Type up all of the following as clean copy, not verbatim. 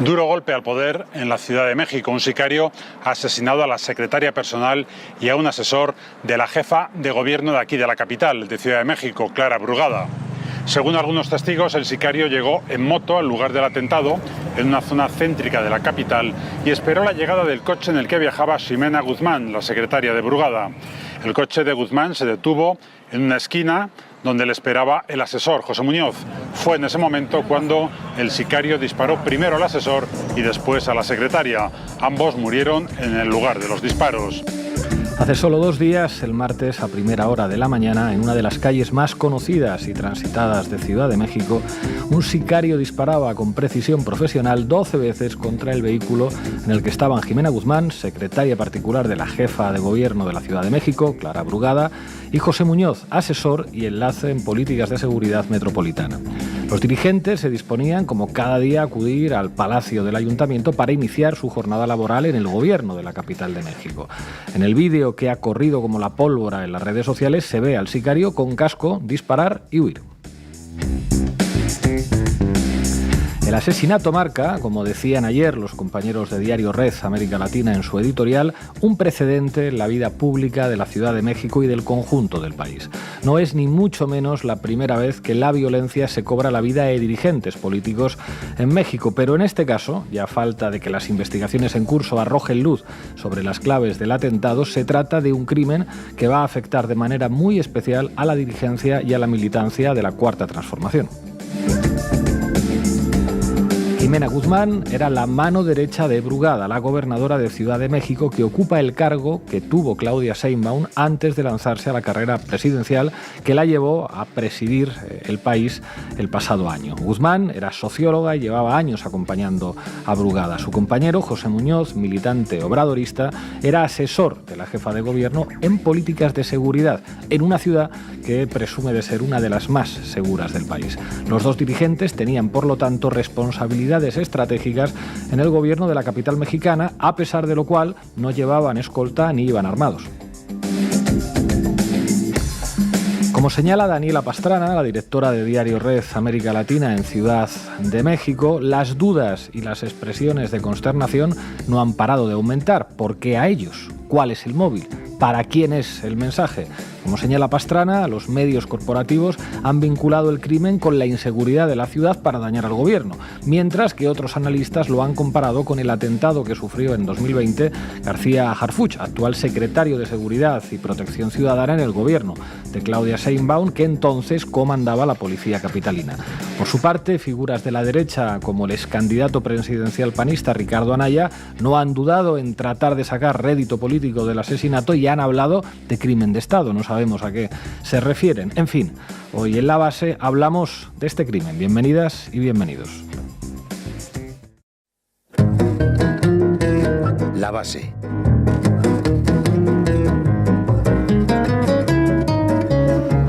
Duro golpe al poder en la Ciudad de México. Un sicario ha asesinado a la secretaria personal y a un asesor de la jefa de gobierno de aquí, de la capital, de Ciudad de México, Clara Brugada. Según algunos testigos, el sicario llegó en moto al lugar del atentado, en una zona céntrica de la capital, y esperó la llegada del coche en el que viajaba Ximena Guzmán, la secretaria de Brugada. El coche de Guzmán se detuvo en una esquina donde le esperaba el asesor, José Muñoz. Fue en ese momento cuando el sicario disparó primero al asesor y después a la secretaria. Ambos murieron en el lugar de los disparos. Hace solo 2 días, el martes a primera hora de la mañana, en una de las calles más conocidas y transitadas de Ciudad de México, un sicario disparaba con precisión profesional 12 veces contra el vehículo en el que estaban Ximena Guzmán, secretaria particular de la jefa de gobierno de la Ciudad de México, Clara Brugada, y José Muñoz, asesor y enlace en políticas de seguridad metropolitana. Los dirigentes se disponían, como cada día, a acudir al Palacio del Ayuntamiento para iniciar su jornada laboral en el gobierno de la capital de México. En el vídeo que ha corrido como la pólvora en las redes sociales se ve al sicario con casco disparar y huir. El asesinato marca, como decían ayer los compañeros de Diario Red América Latina en su editorial, un precedente en la vida pública de la Ciudad de México y del conjunto del país. No es ni mucho menos la primera vez que la violencia se cobra la vida de dirigentes políticos en México, pero en este caso, y a falta de que las investigaciones en curso arrojen luz sobre las claves del atentado, se trata de un crimen que va a afectar de manera muy especial a la dirigencia y a la militancia de la Cuarta Transformación. Ximena Guzmán era la mano derecha de Brugada, la gobernadora de Ciudad de México, que ocupa el cargo que tuvo Claudia Sheinbaum antes de lanzarse a la carrera presidencial que la llevó a presidir el país el pasado año. Guzmán era socióloga y llevaba años acompañando a Brugada. Su compañero, José Muñoz, militante obradorista, era asesor de la jefa de gobierno en políticas de seguridad, en una ciudad que presume de ser una de las más seguras del país. Los dos dirigentes tenían, por lo tanto, responsabilidades estratégicas en el gobierno de la capital mexicana, a pesar de lo cual no llevaban escolta ni iban armados. Como señala Daniela Pastrana, la directora de Diario Red América Latina en Ciudad de México, las dudas y las expresiones de consternación no han parado de aumentar. ¿Por qué a ellos? ¿Cuál es el móvil? ¿Para quién es el mensaje? Como señala Pastrana, los medios corporativos han vinculado el crimen con la inseguridad de la ciudad para dañar al gobierno, mientras que otros analistas lo han comparado con el atentado que sufrió en 2020 García Harfuch, actual secretario de Seguridad y Protección Ciudadana en el gobierno de Claudia Sheinbaum, que entonces comandaba la policía capitalina. Por su parte, figuras de la derecha, como el excandidato presidencial panista Ricardo Anaya, no han dudado en tratar de sacar rédito político del asesinato y han hablado de crimen de Estado. No sabemos a qué se refieren. En fin, hoy en La Base hablamos de este crimen. Bienvenidas y bienvenidos. La Base.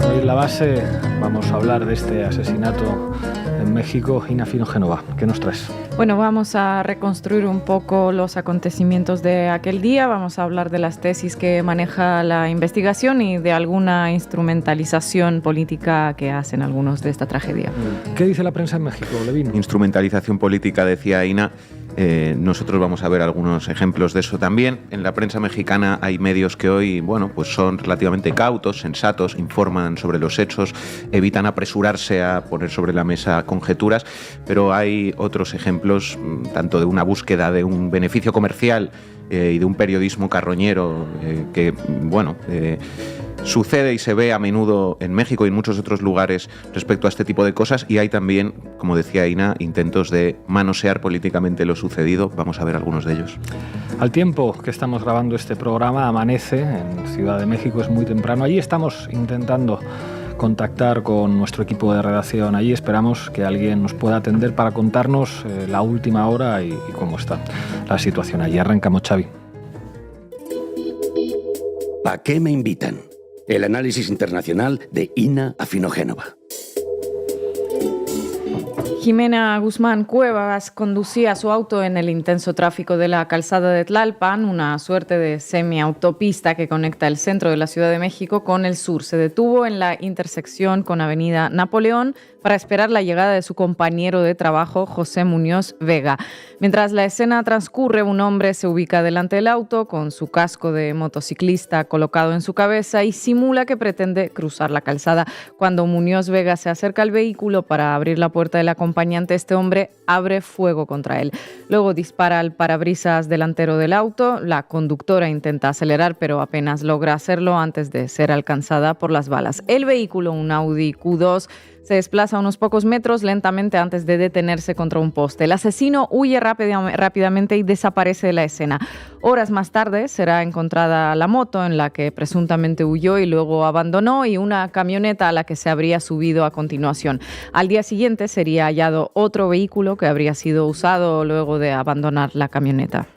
Hoy en La Base vamos a hablar de este asesinato en México. Ina Finogénova, ¿qué nos traes? Bueno, vamos a reconstruir un poco los acontecimientos de aquel día, vamos a hablar de las tesis que maneja la investigación y de alguna instrumentalización política que hacen algunos de esta tragedia. ¿Qué dice la prensa en México, Levin? Instrumentalización política, decía Ina. Nosotros vamos a ver algunos ejemplos de eso también. En la prensa mexicana hay medios que hoy, pues son relativamente cautos, sensatos, informan sobre los hechos, evitan apresurarse a poner sobre la mesa conjeturas, pero hay otros ejemplos, tanto de una búsqueda de un beneficio comercial y de un periodismo carroñero que sucede y se ve a menudo en México y en muchos otros lugares respecto a este tipo de cosas, y hay también, como decía Ina, intentos de manosear políticamente lo sucedido. Vamos a ver algunos de ellos. Al tiempo que estamos grabando este programa, amanece en Ciudad de México, es muy temprano. Allí estamos intentando contactar con nuestro equipo de redacción. Allí esperamos que alguien nos pueda atender para contarnos la última hora y cómo está la situación. Allí arrancamos, Xavi. ¿A qué me invitan? El análisis internacional de Ina Finogénova. Ximena Guzmán Cuevas conducía su auto en el intenso tráfico de la calzada de Tlalpan, una suerte de semiautopista que conecta el centro de la Ciudad de México con el sur. Se detuvo en la intersección con Avenida Napoleón para esperar la llegada de su compañero de trabajo, José Muñoz Vega. Mientras la escena transcurre, un hombre se ubica delante del auto con su casco de motociclista colocado en su cabeza y simula que pretende cruzar la calzada. Cuando Muñoz Vega se acerca al vehículo para abrir la puerta del acompañante, este hombre abre fuego contra él. Luego dispara al parabrisas delantero del auto. La conductora intenta acelerar, pero apenas logra hacerlo antes de ser alcanzada por las balas. El vehículo, un Audi Q2, se desplaza unos pocos metros lentamente antes de detenerse contra un poste. El asesino huye rápidamente y desaparece de la escena. Horas más tarde será encontrada la moto en la que presuntamente huyó y luego abandonó y una camioneta a la que se habría subido a continuación. Al día siguiente sería hallado otro vehículo que habría sido usado luego de abandonar la camioneta.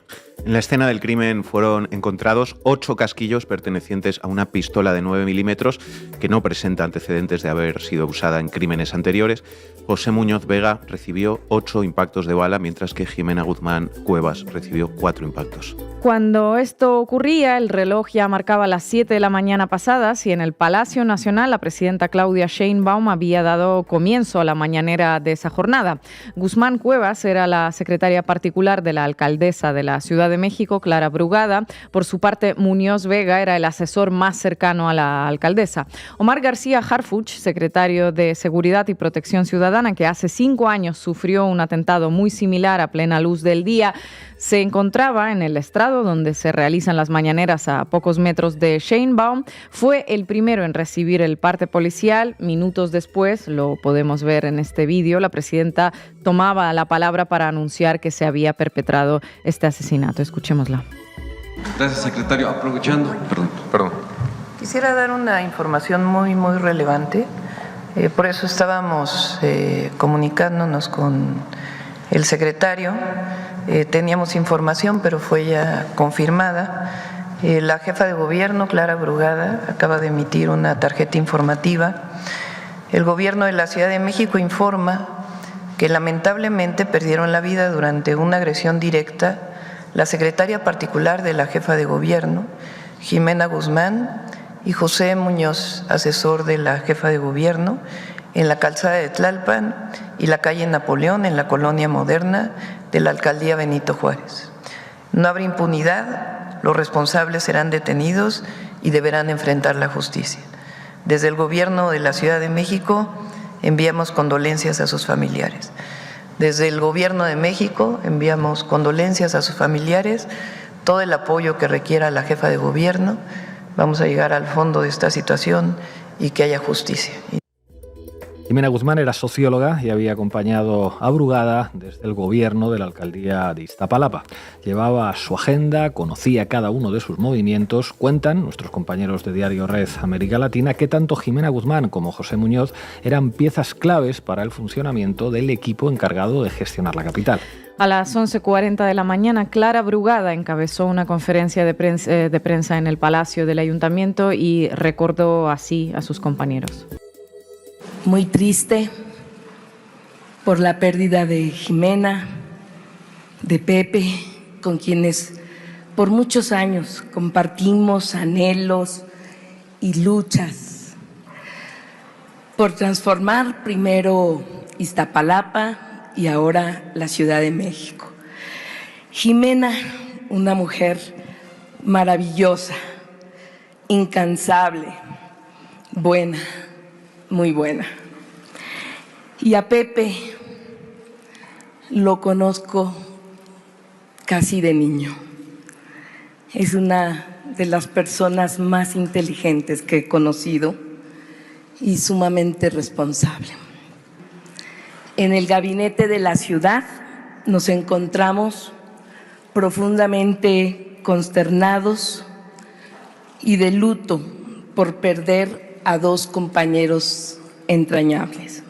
En la escena del crimen fueron encontrados 8 casquillos pertenecientes a una pistola de 9 milímetros que no presenta antecedentes de haber sido usada en crímenes anteriores. José Muñoz Vega recibió 8 impactos de bala, mientras que Jimena Guzmán Cuevas recibió 4 impactos. Cuando esto ocurría, el reloj ya marcaba las 7 de la mañana pasadas y en el Palacio Nacional la presidenta Claudia Sheinbaum había dado comienzo a la mañanera de esa jornada. Guzmán Cuevas era la secretaria particular de la alcaldesa de la Ciudad de México, Clara Brugada. Por su parte, Muñoz Vega era el asesor más cercano a la alcaldesa. Omar García Harfuch, secretario de Seguridad y Protección Ciudadana, que hace 5 años sufrió un atentado muy similar a plena luz del día, se encontraba en el estrado donde se realizan las mañaneras a pocos metros de Sheinbaum. Fue el primero en recibir el parte policial. Minutos después, lo podemos ver en este vídeo, la presidenta tomaba la palabra para anunciar que se había perpetrado este asesinato. Escuchémosla. Gracias, secretario. Aprovechando. Perdón. Quisiera dar una información muy relevante. Por eso estábamos comunicándonos con el secretario. Teníamos información, pero fue ya confirmada. La jefa de gobierno, Clara Brugada, acaba de emitir una tarjeta informativa. El gobierno de la Ciudad de México informa que lamentablemente perdieron la vida durante una agresión directa la secretaria particular de la jefa de gobierno, Jimena Guzmán, y José Muñoz, asesor de la jefa de gobierno, en la calzada de Tlalpan y la calle Napoleón, en la colonia moderna de la alcaldía Benito Juárez. No habrá impunidad, los responsables serán detenidos y deberán enfrentar la justicia. Desde el gobierno de la Ciudad de México enviamos condolencias a sus familiares. Desde el gobierno de México enviamos condolencias a sus familiares, todo el apoyo que requiera la jefa de gobierno. Vamos a llegar al fondo de esta situación y que haya justicia. Jimena Guzmán era socióloga y había acompañado a Brugada desde el gobierno de la alcaldía de Iztapalapa. Llevaba su agenda, conocía cada uno de sus movimientos. Cuentan nuestros compañeros de Diario Red América Latina que tanto Jimena Guzmán como José Muñoz eran piezas claves para el funcionamiento del equipo encargado de gestionar la capital. A las 11:40 de la mañana, Clara Brugada encabezó una conferencia de prensa en el Palacio del Ayuntamiento y recordó así a sus compañeros. Muy triste por la pérdida de Jimena, de Pepe, con quienes por muchos años compartimos anhelos y luchas por transformar primero Iztapalapa y ahora la Ciudad de México. Jimena, una mujer maravillosa, incansable, buena, muy buena. Y a Pepe lo conozco casi de niño. Es una de las personas más inteligentes que he conocido y sumamente responsable. En el gabinete de la ciudad nos encontramos profundamente consternados y de luto por perder a 2 compañeros entrañables.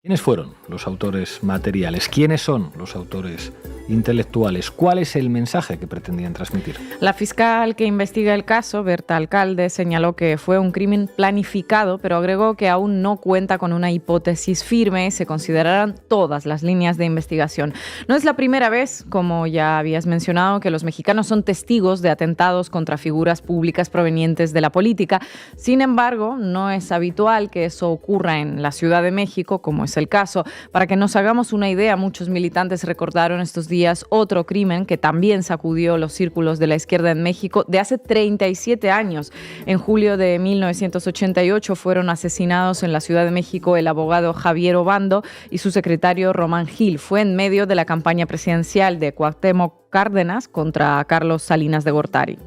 ¿Quiénes fueron los autores materiales? ¿Quiénes son los autores intelectuales. ¿Cuál es el mensaje que pretendían transmitir? La fiscal que investiga el caso, Berta Alcalde, señaló que fue un crimen planificado, pero agregó que aún no cuenta con una hipótesis firme y se considerarán todas las líneas de investigación. No es la primera vez, como ya habías mencionado, que los mexicanos son testigos de atentados contra figuras públicas provenientes de la política. Sin embargo, no es habitual que eso ocurra en la Ciudad de México, como es el caso. Para que nos hagamos una idea, muchos militantes recordaron estos días otro crimen que también sacudió los círculos de la izquierda en México de hace 37 años. En julio de 1988 fueron asesinados en la Ciudad de México el abogado Javier Obando y su secretario Román Gil. Fue en medio de la campaña presidencial de Cuauhtémoc Cárdenas contra Carlos Salinas de Gortari.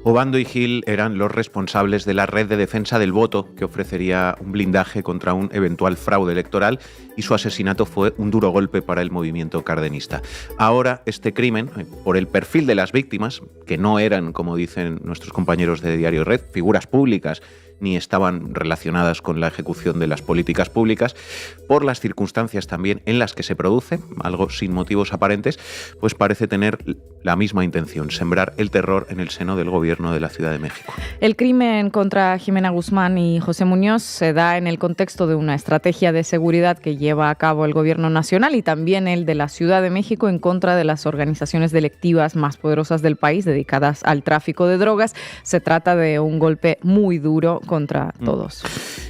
Obando y Gil eran los responsables de la red de defensa del voto que ofrecería un blindaje contra un eventual fraude electoral, y su asesinato fue un duro golpe para el movimiento cardenista. Ahora este crimen, por el perfil de las víctimas, que no eran, como dicen nuestros compañeros de Diario Red, figuras públicas, ni estaban relacionadas con la ejecución de las políticas públicas, por las circunstancias también en las que se produce, algo sin motivos aparentes, pues parece tener la misma intención, sembrar el terror en el seno del gobierno de la Ciudad de México. El crimen contra Jimena Guzmán y José Muñoz se da en el contexto de una estrategia de seguridad que lleva a cabo el gobierno nacional y también el de la Ciudad de México en contra de las organizaciones delictivas más poderosas del país dedicadas al tráfico de drogas. Se trata de un golpe muy duro contra todos.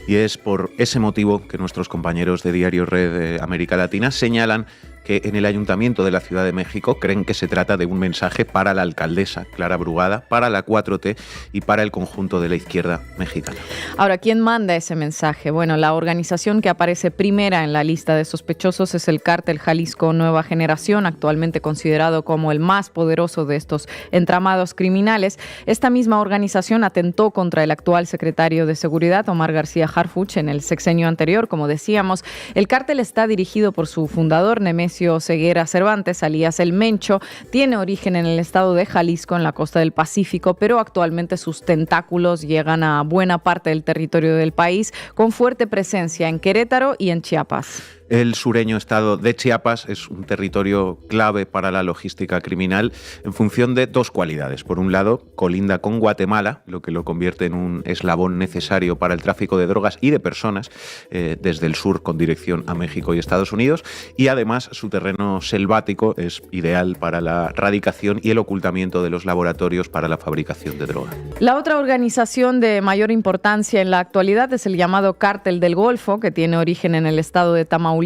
Y es por ese motivo que nuestros compañeros de Diario Red de América Latina señalan que en el Ayuntamiento de la Ciudad de México creen que se trata de un mensaje para la alcaldesa Clara Brugada, para la 4T y para el conjunto de la izquierda mexicana. Ahora, ¿quién manda ese mensaje? Bueno, la organización que aparece primera en la lista de sospechosos es el Cártel Jalisco Nueva Generación, actualmente considerado como el más poderoso de estos entramados criminales. Esta misma organización atentó contra el actual secretario de Seguridad, Omar García Harfuch, en el sexenio anterior, como decíamos. El cártel está dirigido por su fundador, Nemesio Ceguera Cervantes, alias El Mencho. Tiene origen en el estado de Jalisco, en la costa del Pacífico, pero actualmente sus tentáculos llegan a buena parte del territorio del país, con fuerte presencia en Querétaro y en Chiapas. El sureño estado de Chiapas es un territorio clave para la logística criminal en función de dos cualidades. Por un lado, colinda con Guatemala, lo que lo convierte en un eslabón necesario para el tráfico de drogas y de personas desde el sur con dirección a México y Estados Unidos. Y además, su terreno selvático es ideal para la radicación y el ocultamiento de los laboratorios para la fabricación de droga. La otra organización de mayor importancia en la actualidad es el llamado Cártel del Golfo, que tiene origen en el estado de Tamaulipas,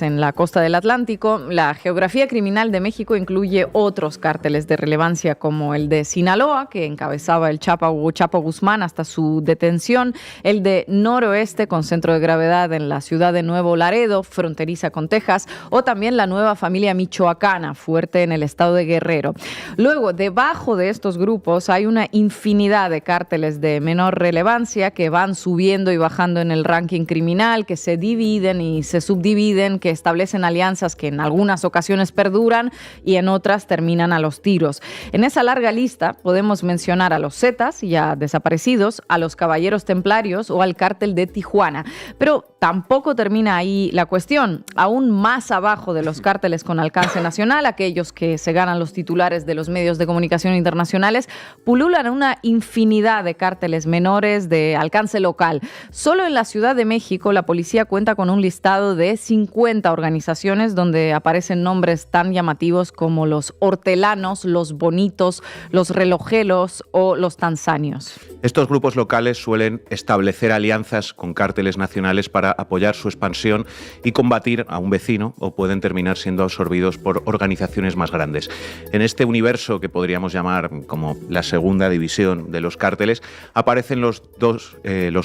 en la costa del Atlántico. La geografía criminal de México incluye otros cárteles de relevancia como el de Sinaloa, que encabezaba el Chapo Guzmán hasta su detención, el de Noroeste, con centro de gravedad en la ciudad de Nuevo Laredo, fronteriza con Texas, o también la nueva familia michoacana, fuerte en el estado de Guerrero. Luego, debajo de estos grupos hay una infinidad de cárteles de menor relevancia que van subiendo y bajando en el ranking criminal, que se dividen y se subdividen, que establecen alianzas que en algunas ocasiones perduran y en otras terminan a los tiros. En esa larga lista podemos mencionar a los Zetas, ya desaparecidos, a los Caballeros Templarios o al Cártel de Tijuana. Pero tampoco termina ahí la cuestión. Aún más abajo de los cárteles con alcance nacional, aquellos que se ganan los titulares de los medios de comunicación internacionales, pululan una infinidad de cárteles menores de alcance local. Solo en la Ciudad de México la policía cuenta con un listado de 50 organizaciones donde aparecen nombres tan llamativos como los Hortelanos, los Bonitos, los Relojeros o los Tanzanios. Estos grupos locales suelen establecer alianzas con cárteles nacionales para apoyar su expansión y combatir a un vecino, o pueden terminar siendo absorbidos por organizaciones más grandes. En este universo que podríamos llamar como la segunda división de los cárteles, aparecen los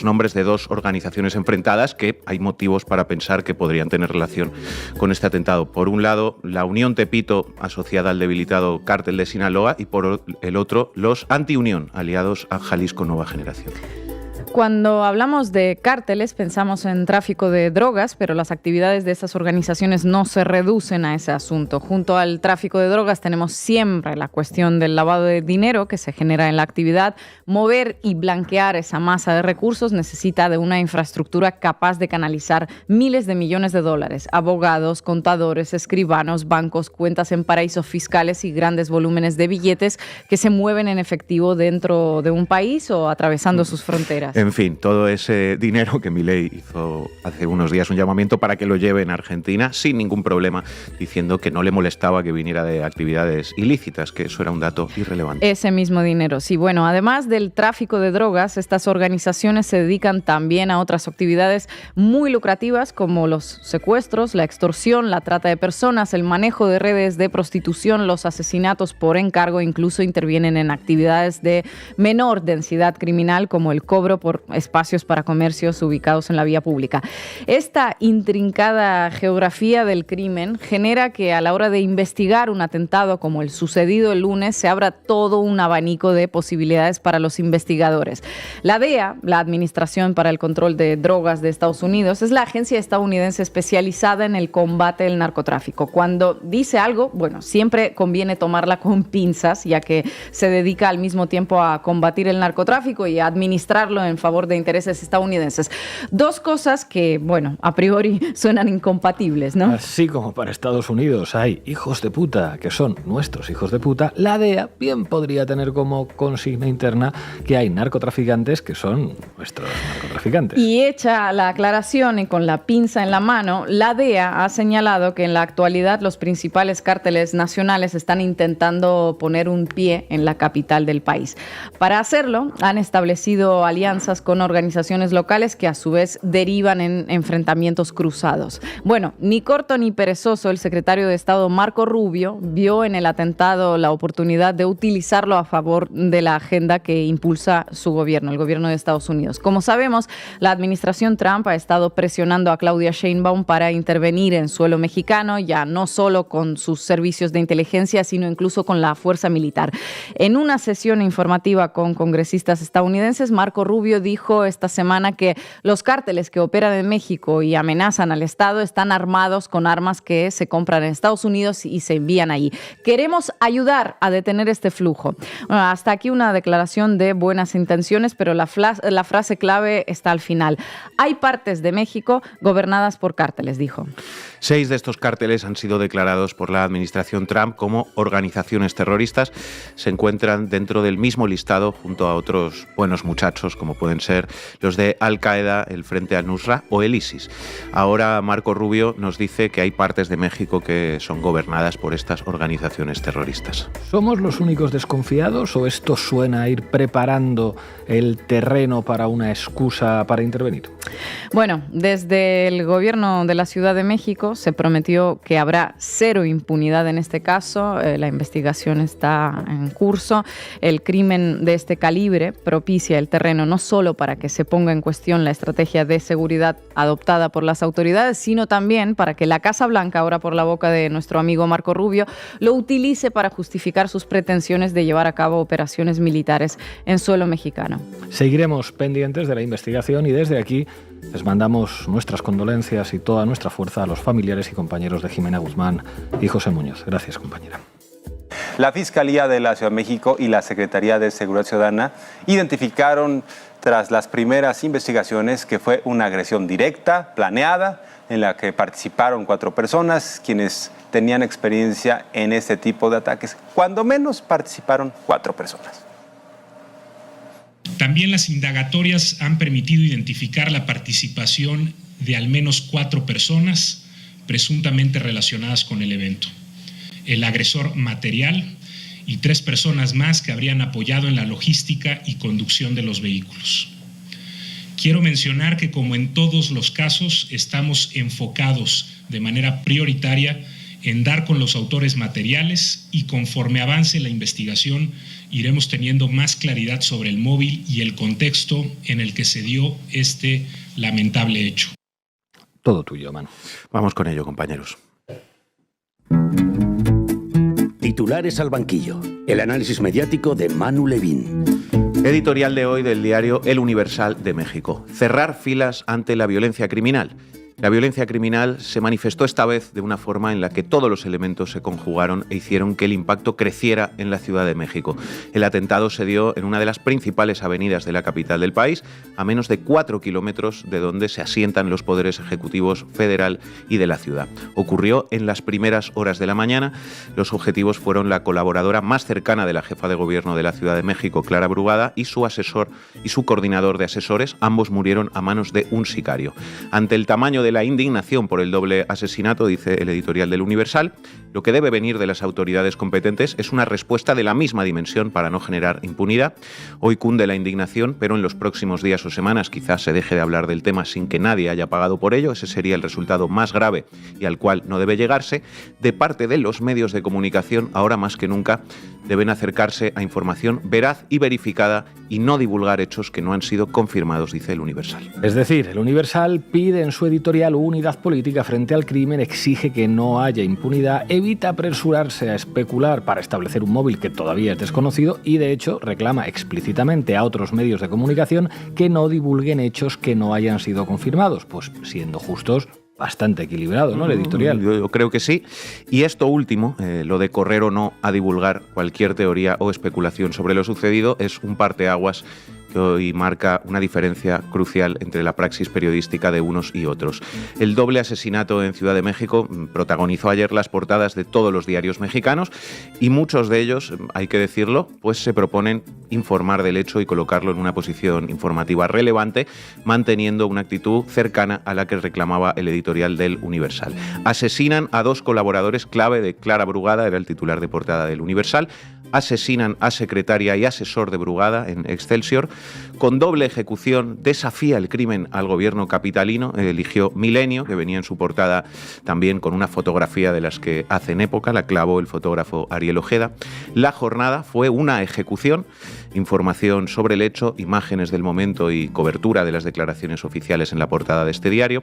nombres de dos organizaciones enfrentadas que hay motivos para pensar que podrían tener relación con este atentado. Por un lado, la Unión Tepito, asociada al debilitado cártel de Sinaloa, y por el otro, los Anti-Unión, aliados a Jalisco Nueva Generación. Cuando hablamos de cárteles pensamos en tráfico de drogas, pero las actividades de estas organizaciones no se reducen a ese asunto. Junto al tráfico de drogas tenemos siempre la cuestión del lavado de dinero que se genera en la actividad. Mover y blanquear esa masa de recursos necesita de una infraestructura capaz de canalizar miles de millones de dólares. Abogados, contadores, escribanos, bancos, cuentas en paraísos fiscales y grandes volúmenes de billetes que se mueven en efectivo dentro de un país o atravesando sus fronteras. En fin, todo ese dinero que Milei hizo hace unos días un llamamiento para que lo lleve en Argentina sin ningún problema, diciendo que no le molestaba que viniera de actividades ilícitas, que eso era un dato irrelevante. Ese mismo dinero, sí. Bueno, además del tráfico de drogas, estas organizaciones se dedican también a otras actividades muy lucrativas como los secuestros, la extorsión, la trata de personas, el manejo de redes de prostitución, los asesinatos por encargo, incluso intervienen en actividades de menor densidad criminal como el cobro por espacios para comercios ubicados en la vía pública. Esta intrincada geografía del crimen genera que a la hora de investigar un atentado como el sucedido el lunes se abra todo un abanico de posibilidades para los investigadores. La DEA, la Administración para el Control de Drogas de Estados Unidos, es la agencia estadounidense especializada en el combate del narcotráfico. Cuando dice algo, bueno, siempre conviene tomarla con pinzas, ya que se dedica al mismo tiempo a combatir el narcotráfico y a administrarlo en favor de intereses estadounidenses. Dos cosas que, bueno, a priori suenan incompatibles, ¿no? Así como para Estados Unidos hay hijos de puta que son nuestros hijos de puta, la DEA bien podría tener como consigna interna que hay narcotraficantes que son nuestros narcotraficantes. Y hecha la aclaración y con la pinza en la mano, la DEA ha señalado que en la actualidad los principales cárteles nacionales están intentando poner un pie en la capital del país. Para hacerlo, han establecido alianzas con organizaciones locales que a su vez derivan en enfrentamientos cruzados. Bueno, ni corto ni perezoso, el secretario de Estado Marco Rubio vio en el atentado la oportunidad de utilizarlo a favor de la agenda que impulsa su gobierno, el gobierno de Estados Unidos. Como sabemos, la administración Trump ha estado presionando a Claudia Sheinbaum para intervenir en suelo mexicano, ya no solo con sus servicios de inteligencia, sino incluso con la fuerza militar. En una sesión informativa con congresistas estadounidenses, Marco Rubio dijo esta semana que los cárteles que operan en México y amenazan al Estado están armados con armas que se compran en Estados Unidos y se envían allí. Queremos ayudar a detener este flujo. Bueno, hasta aquí una declaración de buenas intenciones, pero la frase clave está al final. Hay partes de México gobernadas por cárteles, dijo. 6 de estos cárteles han sido declarados por la administración Trump como organizaciones terroristas. Se encuentran dentro del mismo listado junto a otros buenos muchachos como pueden ser los de Al-Qaeda, el Frente al-Nusra o el ISIS. Ahora Marco Rubio nos dice que hay partes de México que son gobernadas por estas organizaciones terroristas. ¿Somos los únicos desconfiados o esto suena a ir preparando el terreno para una excusa para intervenir? Bueno, desde el gobierno de la Ciudad de México se prometió que habrá cero impunidad en este caso. La investigación está en curso. El crimen de este calibre propicia el terreno no solo para que se ponga en cuestión la estrategia de seguridad adoptada por las autoridades, sino también para que la Casa Blanca, ahora por la boca de nuestro amigo Marco Rubio, lo utilice para justificar sus pretensiones de llevar a cabo operaciones militares en suelo mexicano. Seguiremos pendientes de la investigación y desde aquí les mandamos nuestras condolencias y toda nuestra fuerza a los familiares y compañeros de Jimena Guzmán y José Muñoz. Gracias, compañera. La Fiscalía de la Ciudad de México y la Secretaría de Seguridad Ciudadana identificaron tras las primeras investigaciones que fue una agresión directa, planeada, en la que participaron 4 personas quienes tenían experiencia en este tipo de ataques. Cuando menos participaron 4 personas. También las indagatorias han permitido identificar la participación de al menos 4 personas presuntamente relacionadas con el evento. El agresor material y 3 personas más que habrían apoyado en la logística y conducción de los vehículos. Quiero mencionar que, como en todos los casos, estamos enfocados de manera prioritaria en dar con los autores materiales y conforme avance la investigación iremos teniendo más claridad sobre el móvil y el contexto en el que se dio este lamentable hecho. Todo tuyo, Manu. Vamos con ello, compañeros. Titulares al banquillo. El análisis mediático de Manu Levín. Editorial de hoy del diario El Universal de México. Cerrar filas ante la violencia criminal. La violencia criminal se manifestó esta vez de una forma en la que todos los elementos se conjugaron e hicieron que el impacto creciera en la Ciudad de México. El atentado se dio en una de las principales avenidas de la capital del país, a menos de 4 kilómetros de donde se asientan los poderes ejecutivos federal y de la ciudad. Ocurrió en las primeras horas de la mañana. Los objetivos fueron la colaboradora más cercana de la jefa de gobierno de la Ciudad de México, Clara Brugada, y su asesor y su coordinador de asesores. Ambos murieron a manos de un sicario. Ante el tamaño de la indignación por el doble asesinato, dice el editorial del Universal, lo que debe venir de las autoridades competentes es una respuesta de la misma dimensión para no generar impunidad. Hoy cunde la indignación, pero en los próximos días o semanas quizás se deje de hablar del tema sin que nadie haya pagado por ello. Ese sería el resultado más grave y al cual no debe llegarse. De parte de los medios de comunicación, ahora más que nunca, deben acercarse a información veraz y verificada y no divulgar hechos que no han sido confirmados, dice el Universal. Es decir, el Universal pide en su editorial unidad política frente al crimen, exige que no haya impunidad, evita apresurarse a especular para establecer un móvil que todavía es desconocido y, de hecho, reclama explícitamente a otros medios de comunicación que no divulguen hechos que no hayan sido confirmados. Pues, siendo justos, bastante equilibrado, ¿no?, el editorial. Yo creo que sí. Y esto último, lo de correr o no a divulgar cualquier teoría o especulación sobre lo sucedido, es un parteaguas que hoy marca una diferencia crucial entre la praxis periodística de unos y otros. El doble asesinato en Ciudad de México protagonizó ayer las portadas de todos los diarios mexicanos y muchos de ellos, hay que decirlo, pues se proponen informar del hecho y colocarlo en una posición informativa relevante, manteniendo una actitud cercana a la que reclamaba el editorial del Universal. Asesinan a 2 colaboradores clave de Clara Brugada, era el titular de portada del Universal. Asesinan a secretaria y asesor de Brugada en Excelsior. Con doble ejecución desafía el crimen al gobierno capitalino. Eligió Milenio, que venía en su portada también con una fotografía de las que hacen época. La clavó el fotógrafo Ariel Ojeda. La jornada fue una ejecución. Información sobre el hecho, imágenes del momento y cobertura de las declaraciones oficiales en la portada de este diario.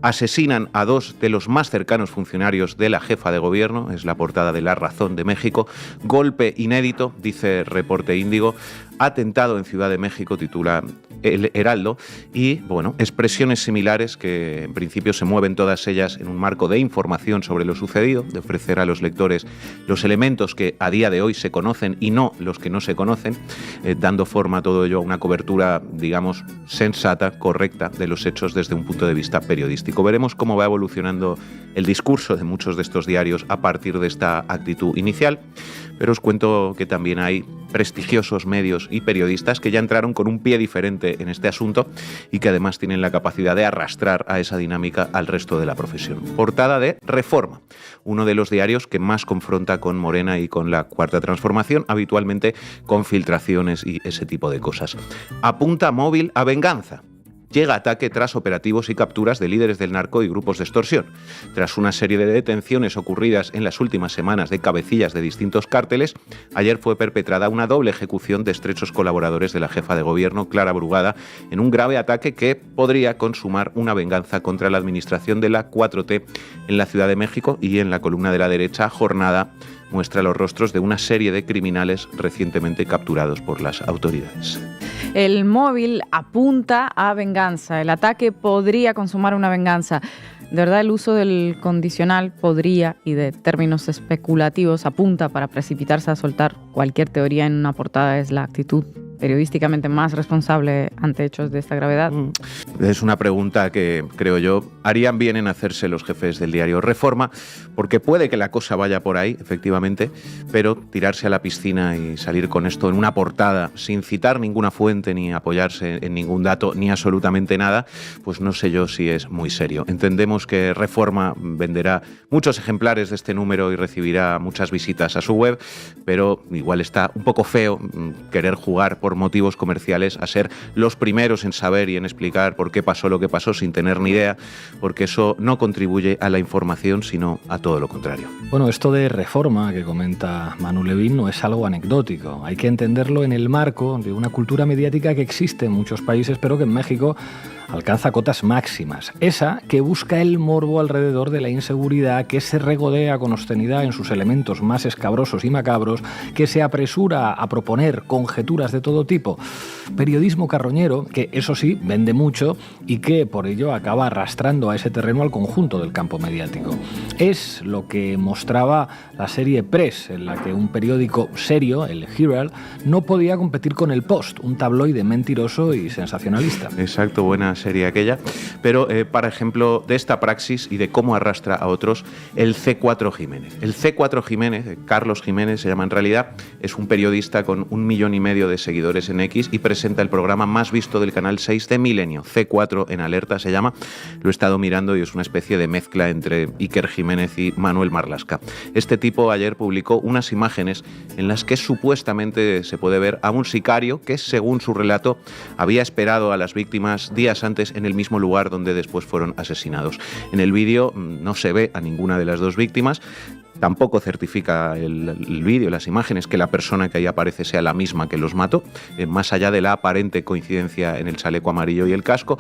Asesinan a 2 de los más cercanos funcionarios de la jefa de gobierno, es la portada de La Razón de México. Golpe inédito, dice Reporte Índigo. Atentado en Ciudad de México, titula El Heraldo, y bueno, expresiones similares que en principio se mueven todas ellas en un marco de información sobre lo sucedido, de ofrecer a los lectores los elementos que a día de hoy se conocen y no los que no se conocen, dando forma a todo ello a una cobertura, digamos, sensata, correcta de los hechos desde un punto de vista periodístico. Veremos cómo va evolucionando el discurso de muchos de estos diarios a partir de esta actitud inicial, pero os cuento que también hay prestigiosos medios y periodistas que ya entraron con un pie diferente en este asunto y que además tienen la capacidad de arrastrar a esa dinámica al resto de la profesión. Portada de Reforma, uno de los diarios que más confronta con Morena y con la Cuarta Transformación, habitualmente con filtraciones y ese tipo de cosas. Apunta móvil a venganza. Llega ataque tras operativos y capturas de líderes del narco y grupos de extorsión. Tras una serie de detenciones ocurridas en las últimas semanas de cabecillas de distintos cárteles, ayer fue perpetrada una doble ejecución de estrechos colaboradores de la jefa de gobierno, Clara Brugada, en un grave ataque que podría consumar una venganza contra la administración de la 4T en la Ciudad de México. Y en la columna de la derecha, Jornada muestra los rostros de una serie de criminales recientemente capturados por las autoridades. El móvil apunta a venganza. El ataque podría consumar una venganza. De verdad, el uso del condicional podría y de términos especulativos apunta para precipitarse a soltar cualquier teoría en una portada. Es la actitud periodísticamente más responsable ante hechos de esta gravedad. Es una pregunta que, creo yo, harían bien en hacerse los jefes del diario Reforma, porque puede que la cosa vaya por ahí, efectivamente, pero tirarse a la piscina y salir con esto en una portada sin citar ninguna fuente ni apoyarse en ningún dato ni absolutamente nada, pues no sé yo si es muy serio. Entendemos que Reforma venderá muchos ejemplares de este número y recibirá muchas visitas a su web, pero igual está un poco feo querer jugar por motivos comerciales a ser los primeros en saber y en explicar por qué pasó lo que pasó sin tener ni idea, porque eso no contribuye a la información, sino a todo lo contrario. Bueno, esto de Reforma que comenta Manu Levín no es algo anecdótico. Hay que entenderlo en el marco de una cultura mediática que existe en muchos países, pero que en México alcanza cotas máximas. Esa que busca el morbo alrededor de la inseguridad, que se regodea con obscenidad en sus elementos más escabrosos y macabros, que se apresura a proponer conjeturas de todo tipo. Periodismo carroñero que, eso sí, vende mucho y que por ello acaba arrastrando a ese terreno al conjunto del campo mediático. Es lo que mostraba la serie Press, en la que un periódico serio, el Herald, no podía competir con el Post, un tabloide mentiroso y sensacionalista. Exacto, buena serie aquella. Pero, para ejemplo, de esta praxis y de cómo arrastra a otros, el C4 Jiménez. El C4 Jiménez, Carlos Jiménez se llama en realidad, es un periodista con 1,5 millones de seguidores en X y presenta el programa más visto del Canal 6 de Milenio. C4 en alerta se llama. Lo he estado mirando y es una especie de mezcla entre Iker Jiménez y Manuel Marlaska. Este tipo ayer publicó unas imágenes en las que supuestamente se puede ver a un sicario que, según su relato, había esperado a las víctimas días antes en el mismo lugar donde después fueron asesinados. En el vídeo no se ve a ninguna de las dos víctimas. Tampoco certifica el vídeo, las imágenes, que la persona que ahí aparece sea la misma que los mató, más allá de la aparente coincidencia en el chaleco amarillo y el casco,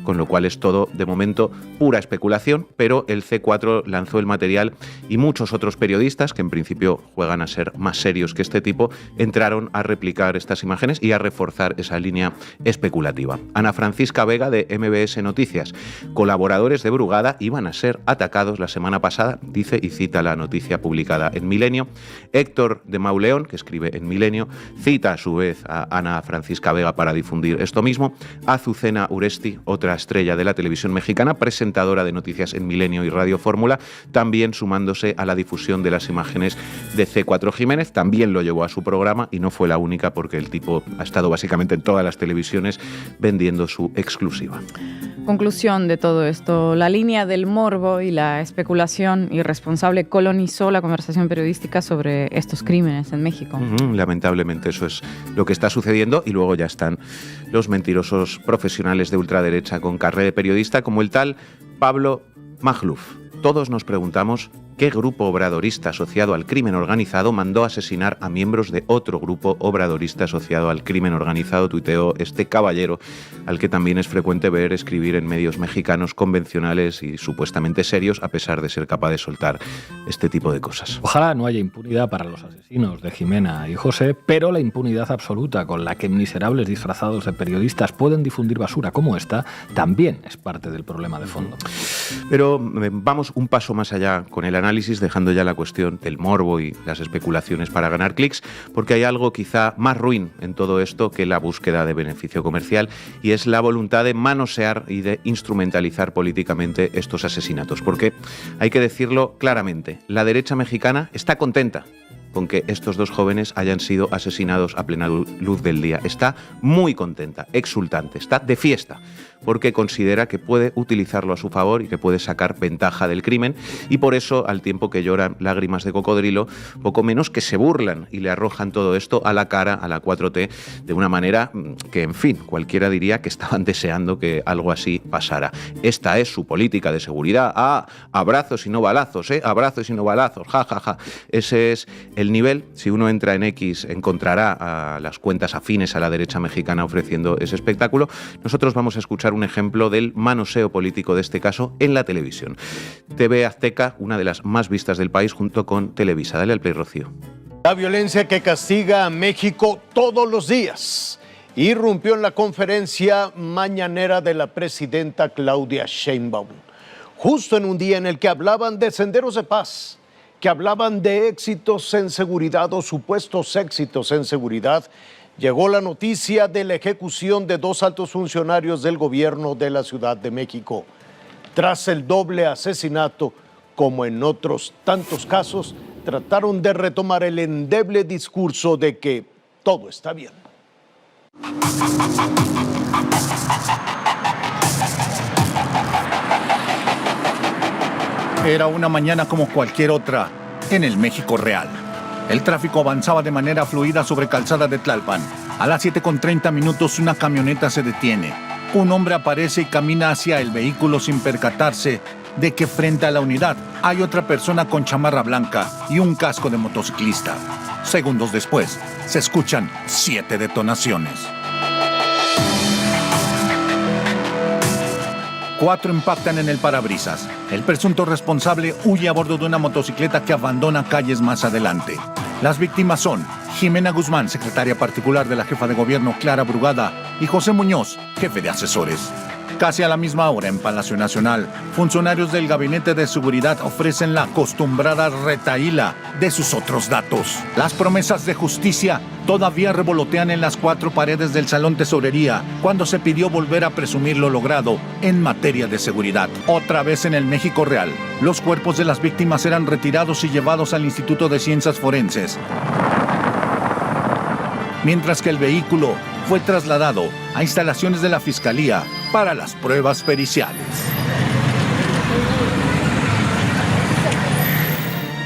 con lo cual es todo, de momento, pura especulación, pero el C4 lanzó el material y muchos otros periodistas, que en principio juegan a ser más serios que este tipo, entraron a replicar estas imágenes y a reforzar esa línea especulativa. Ana Francisca Vega, de MBS Noticias: colaboradores de Brugada iban a ser atacados la semana pasada, dice y cita la noticia publicada en Milenio. Héctor de Mauleón, que escribe en Milenio, cita a su vez a Ana Francisca Vega para difundir esto mismo. Azucena Uresti, otra estrella de la televisión mexicana, presentadora de noticias en Milenio y Radio Fórmula, también sumándose a la difusión de las imágenes de C4 Jiménez, también lo llevó a su programa y no fue la única, porque el tipo ha estado básicamente en todas las televisiones vendiendo su exclusiva. Conclusión de todo esto: la línea del morbo y la especulación irresponsable colonizó la conversación periodística sobre estos crímenes en México. Lamentablemente eso es lo que está sucediendo, y luego ya están los mentirosos profesionales de ultraderecha con carrera de periodista, como el tal Pablo Magluf. Todos nos preguntamos qué grupo obradorista asociado al crimen organizado mandó asesinar a miembros de otro grupo obradorista asociado al crimen organizado, tuiteó este caballero, al que también es frecuente ver escribir en medios mexicanos convencionales y supuestamente serios, a pesar de ser capaz de soltar este tipo de cosas. Ojalá no haya impunidad para los asesinos de Jimena y José, pero la impunidad absoluta con la que miserables disfrazados de periodistas pueden difundir basura como esta también es parte del problema de fondo. Pero vamos un paso más allá con el análisis, dejando ya la cuestión del morbo y las especulaciones para ganar clics, porque hay algo quizá más ruin en todo esto que la búsqueda de beneficio comercial, y es la voluntad de manosear y de instrumentalizar políticamente estos asesinatos. Porque, hay que decirlo claramente, la derecha mexicana está contenta con que estos dos jóvenes hayan sido asesinados a plena luz del día. Está muy contenta, exultante, está de fiesta, porque considera que puede utilizarlo a su favor y que puede sacar ventaja del crimen, y por eso, al tiempo que lloran lágrimas de cocodrilo, poco menos que se burlan y le arrojan todo esto a la cara a la 4T de una manera que, en fin, cualquiera diría que estaban deseando que algo así pasara. Esta es su política de seguridad. Abrazos y no balazos, abrazos y no balazos, ja. Ese es el nivel. Si uno entra en X, encontrará a las cuentas afines a la derecha mexicana ofreciendo ese espectáculo. Nosotros vamos a escuchar un ejemplo del manoseo político de este caso en la televisión. TV Azteca, una de las más vistas del país, junto con Televisa. Dale al play, Rocío. La violencia que castiga a México todos los días irrumpió en la conferencia mañanera de la presidenta Claudia Sheinbaum, justo en un día en el que hablaban de senderos de paz, que hablaban de éxitos en seguridad o supuestos éxitos en seguridad. Llegó la noticia de la ejecución de 2 altos funcionarios del gobierno de la Ciudad de México. Tras el doble asesinato, como en otros tantos casos, trataron de retomar el endeble discurso de que todo está bien. Era una mañana como cualquier otra en el México real. El tráfico avanzaba de manera fluida sobre Calzada de Tlalpan. A las 7:30 una camioneta se detiene. Un hombre aparece y camina hacia el vehículo sin percatarse de que frente a la unidad hay otra persona con chamarra blanca y un casco de motociclista. Segundos después, se escuchan 7 detonaciones. 4 impactan en el parabrisas. El presunto responsable huye a bordo de una motocicleta que abandona calles más adelante. Las víctimas son Jimena Guzmán, secretaria particular de la jefa de gobierno Clara Brugada, y José Muñoz, jefe de asesores. Casi a la misma hora en Palacio Nacional, funcionarios del Gabinete de Seguridad ofrecen la acostumbrada retahíla de sus otros datos. Las promesas de justicia todavía revolotean en las 4 paredes del Salón Tesorería cuando se pidió volver a presumir lo logrado en materia de seguridad. Otra vez en el México real, los cuerpos de las víctimas eran retirados y llevados al Instituto de Ciencias Forenses, mientras que el vehículo fue trasladado a instalaciones de la Fiscalía para las pruebas periciales.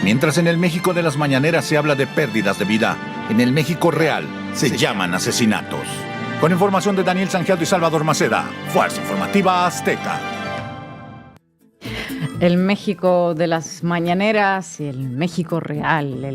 Mientras en el México de las mañaneras se habla de pérdidas de vida, en el México real se llaman asesinatos. Con información de Daniel Sangiado y Salvador Maceda, Fuerza Informativa Azteca. El México de las mañaneras y el México real y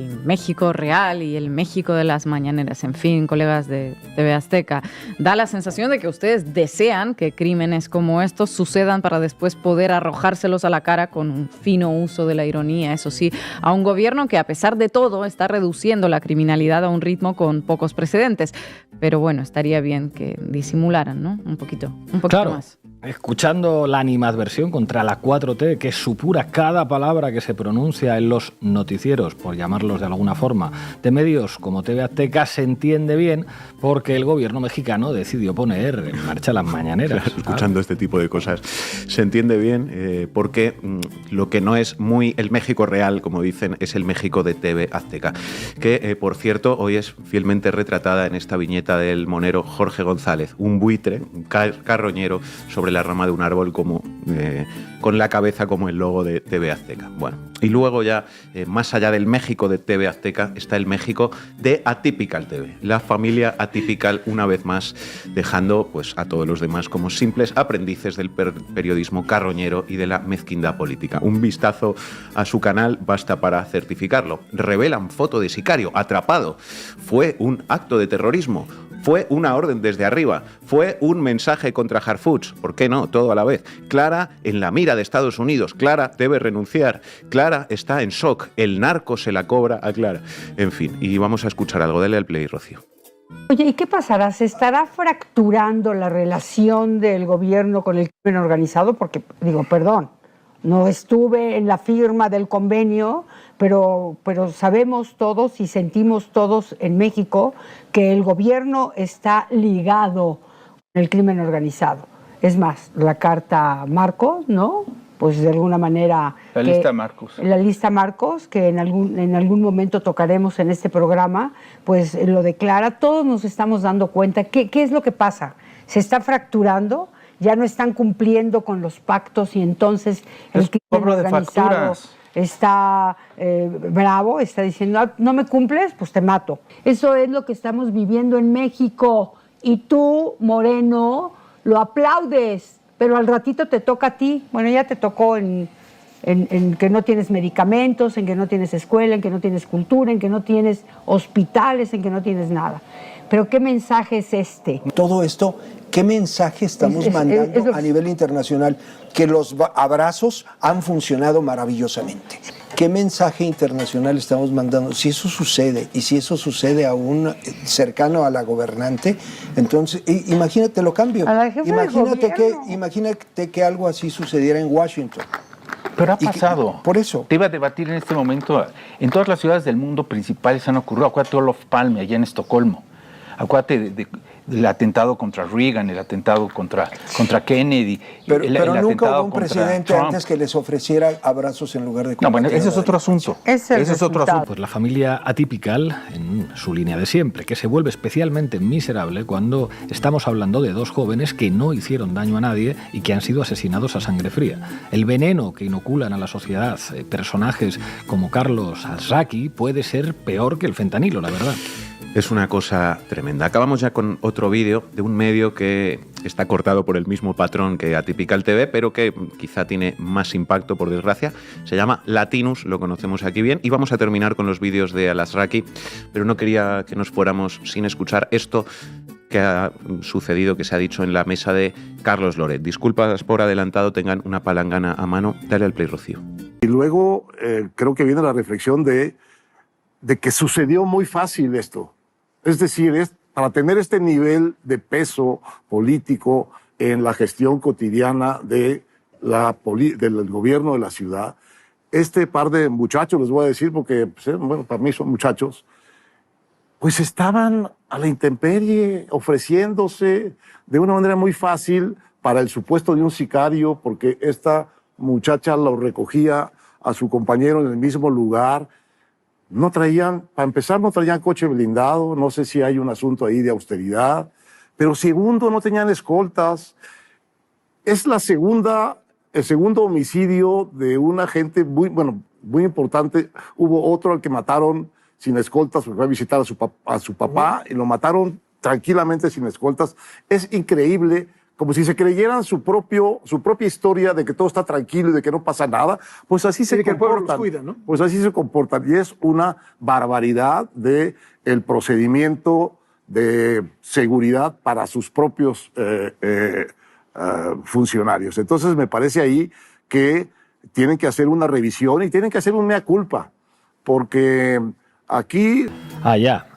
el México de las mañaneras. En fin, colegas de TV Azteca, da la sensación de que ustedes desean que crímenes como estos sucedan para después poder arrojárselos a la cara con un fino uso de la ironía, eso sí, a un gobierno que a pesar de todo está reduciendo la criminalidad a un ritmo con pocos precedentes. Pero bueno, estaría bien que disimularan, ¿no? Un poquito claro. Más. Escuchando la animadversión contra la 4T, que supura cada palabra que se pronuncia en los noticieros, por llamarlos de alguna forma, de medios como TV Azteca, se entiende bien porque el gobierno mexicano decidió poner en marcha las mañaneras. Claro, escuchando este tipo de cosas se entiende bien porque lo que no es muy el México real, como dicen, es el México de TV Azteca, que por cierto hoy es fielmente retratada en esta viñeta del monero Jorge González, un buitre, un carroñero sobre la rama de un árbol como con la cabeza como el logo de TV Azteca. Bueno, y luego ya más allá del México de TV Azteca está el México de Atypical TV, la familia Atypical una vez más dejando pues a todos los demás como simples aprendices del periodismo carroñero y de la mezquindad política. Un vistazo a su canal basta para certificarlo. Revelan foto de sicario atrapado. Fue un acto de terrorismo. Fue una orden desde arriba, fue un mensaje contra Harfuch, ¿por qué no? Todo a la vez. Clara en la mira de Estados Unidos, Clara debe renunciar, Clara está en shock, el narco se la cobra a Clara. En fin, y vamos a escuchar algo, dale al play, Rocío. Oye, ¿y qué pasará? ¿Se estará fracturando la relación del gobierno con el crimen organizado? Porque, digo, perdón, no estuve en la firma del convenio, pero sabemos todos y sentimos todos en México que el gobierno está ligado con el crimen organizado. Es más, la carta Marcos, ¿no? Pues de alguna manera... La lista Marcos. La lista Marcos, que en algún momento tocaremos en este programa, pues lo declara. Todos nos estamos dando cuenta. ¿Qué es lo que pasa? ¿Se está fracturando? Ya no están cumpliendo con los pactos y entonces el crimen organizado está bravo, está diciendo, no me cumples, pues te mato. Eso es lo que estamos viviendo en México y tú, Moreno, lo aplaudes, pero al ratito te toca a ti. Bueno, ya te tocó en que no tienes medicamentos, en que no tienes escuela, en que no tienes cultura, en que no tienes hospitales, en que no tienes nada. Pero ¿qué mensaje es este? Todo esto, ¿qué mensaje estamos mandando a nivel internacional? Que los abrazos han funcionado maravillosamente. ¿Qué mensaje internacional estamos mandando? Si eso sucede, y si eso sucede a un cercano a la gobernante, entonces, imagínate, lo cambio. Imagínate que algo así sucediera en Washington. Pero ha pasado. Por eso. Te iba a debatir en este momento. En todas las ciudades del mundo principales han ocurrido. Acuérdate de Olof Palme, allá en Estocolmo. Acuérdate del atentado contra Reagan, el atentado contra Kennedy. Pero nunca hubo un presidente Trump antes que les ofreciera abrazos en lugar de... No, bueno, ese es otro asunto. Ese es otro asunto. Pues la familia Atypical, en su línea de siempre, que se vuelve especialmente miserable cuando estamos hablando de dos jóvenes que no hicieron daño a nadie y que han sido asesinados a sangre fría. El veneno que inoculan a la sociedad personajes como Carlos Alzraqui puede ser peor que el fentanilo, la verdad. Es una cosa tremenda. Acabamos ya con otro vídeo de un medio que está cortado por el mismo patrón que Atypical TV, pero que quizá tiene más impacto, por desgracia. Se llama Latinus, lo conocemos aquí bien. Y vamos a terminar con los vídeos de Alzraqui, pero no quería que nos fuéramos sin escuchar esto que ha sucedido, que se ha dicho en la mesa de Carlos Loret. Disculpas por adelantado, tengan una palangana a mano. Dale al play, Rocío. Y luego creo que viene la reflexión de que sucedió muy fácil esto. Es decir, para tener este nivel de peso político en la gestión cotidiana del gobierno de la ciudad, este par de muchachos, les voy a decir porque, bueno, para mí son muchachos, pues estaban a la intemperie, ofreciéndose de una manera muy fácil para el supuesto de un sicario, porque esta muchacha lo recogía a su compañero en el mismo lugar. No traían, para empezar, no traían coche blindado, no sé si hay un asunto ahí de austeridad, pero segundo, no tenían escoltas. Es el segundo homicidio de un agente muy importante. Hubo otro al que mataron sin escoltas, porque fue a visitar a su papá y lo mataron tranquilamente sin escoltas. Es increíble, como si se creyeran su propia historia de que todo está tranquilo y de que no pasa nada. Pues así se comportan. Que el pueblo los cuida, ¿no? Pues así se comportan. Y es una barbaridad el procedimiento de seguridad para sus propios funcionarios. Entonces me parece ahí que tienen que hacer una revisión y tienen que hacer un mea culpa, porque aquí...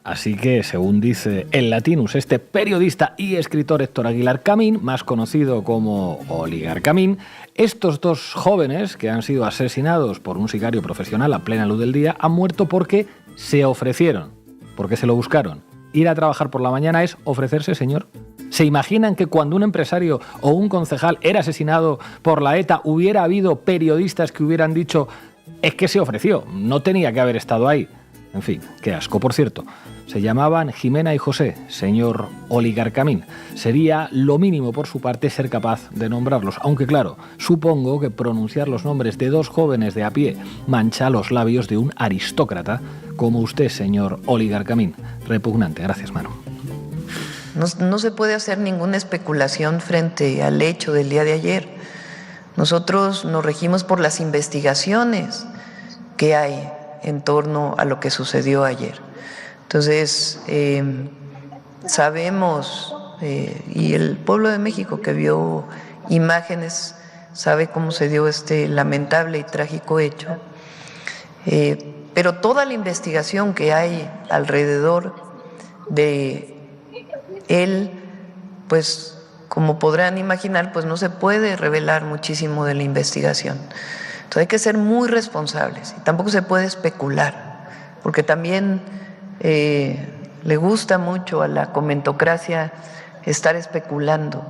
Así que, según dice el Latinus, este periodista y escritor Héctor Aguilar Camín, más conocido como Oligar Camín, estos dos jóvenes que han sido asesinados por un sicario profesional a plena luz del día han muerto porque se ofrecieron, porque se lo buscaron. Ir a trabajar por la mañana es ofrecerse, señor. ¿Se imaginan que cuando un empresario o un concejal era asesinado por la ETA hubiera habido periodistas que hubieran dicho es que se ofreció, no tenía que haber estado ahí? En fin, qué asco. Por cierto, se llamaban Jimena y José, señor Oligar Camín. Sería lo mínimo por su parte ser capaz de nombrarlos, aunque claro, supongo que pronunciar los nombres de dos jóvenes de a pie mancha los labios de un aristócrata como usted, señor Oligar Camín. Repugnante. Gracias, Manu. No se puede hacer ninguna especulación frente al hecho del día de ayer. Nosotros nos regimos por las investigaciones que hay en torno a lo que sucedió ayer. Entonces, sabemos, y el pueblo de México que vio imágenes sabe cómo se dio este lamentable y trágico hecho, pero toda la investigación que hay alrededor de él, pues como podrán imaginar, pues no se puede revelar muchísimo de la investigación. Entonces hay que ser muy responsables y tampoco se puede especular, porque también le gusta mucho a la comentocracia estar especulando.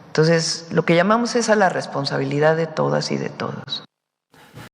Entonces lo que llamamos es a la responsabilidad de todas y de todos.